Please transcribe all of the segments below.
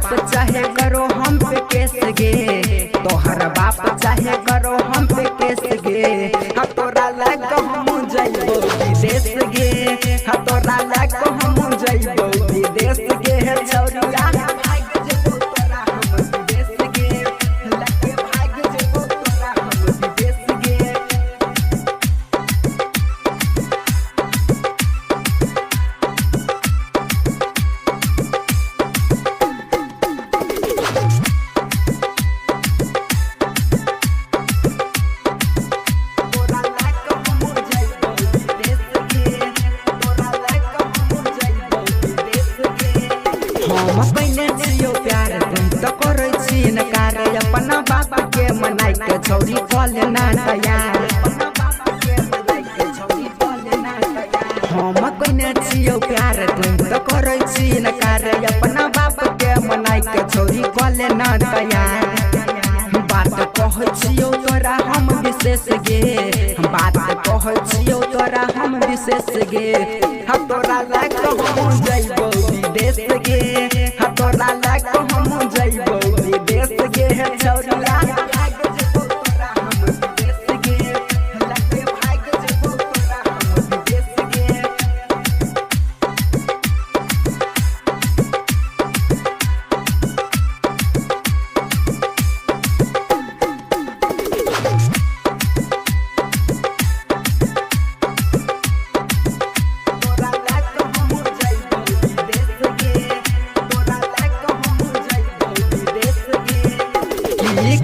बाप चाहे करो हम पे केस गे, तोहर बाप चाहे करो हम पे केस गे। हाँ तोरा लाग हम जइबो विदेश गे, हाँ तोरा लाग हम जइबो विदेश गे। छौरिया भाग जेबो तोरा हम विदेश गे, लगे भाग जेबो तोरा हम विदेश गे। हम पहले छियो प्यार तुम तो करे छी नकार, अपना बाप के मनाई के छौरी बोले ना तैयार। हम पहले छियो प्यार तुम तो करे छी नकार, अपना बाप के मनाई के छौरी बोले ना तैयार। बात कहे छियो तोरा हम विशेष गे, बात कहे छियो तोरा हम विशेष गे। हम तोरा लाग हम जइबो विदेश गे, हम तोरा लाग हम जइबो विदेश गे। छौरिया भाग जेबो तोरा हम विदेश गे, लगे भाग जेबो तोरा हम विदेश गे।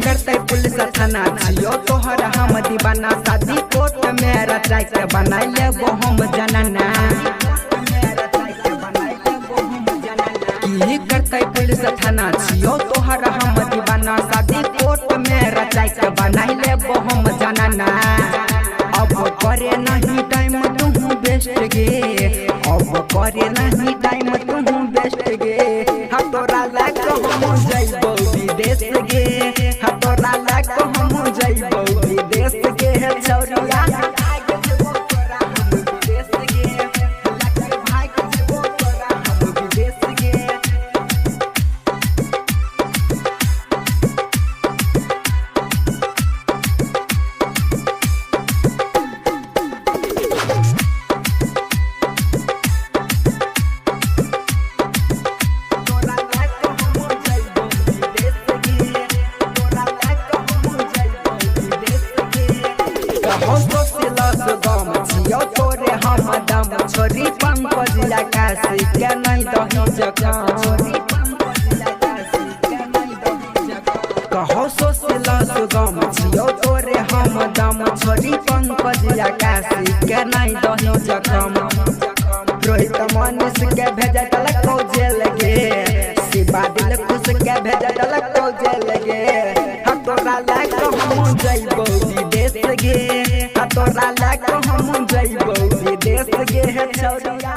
करते पुलिस थाना छियो तोहर हम दीवाना, शादी कोर्ट में रचाई के बनाई लेबो हम जनना। की करते पुलिस थाना छियो तोहर हम दीवाना, शादी कोर्ट में रचाई के बनाई लेबो हम जनना। अब करे नहीं टाइम तू बेस्ट गे, अब करे नहीं टाइम तू बेस्ट गे। हम तोरा लाग हम जइबो विदेश गे, हम तोरा लाग हम जइबो विदेश गे। छौरिया भाग जेबो तोरा हम विदेश गे, लगे भाग जेबो तोरा हम विदेश गे। तोरे हम दम छोरी पंकज आकाशी के नहीं दही जगह। कहो सोचलस गम छियो तोरे हम दम छोरी पंकज आकाशी के नहीं दही जगह। रोहित मनीष के भेज डलको जेल गे, शिवा दिल खुश के भेज डलको जेल गे। हम तोरा लाग हम जइबो विदेश गे, हम तोरा लाग हम जइबो विदेश गे। छौरिया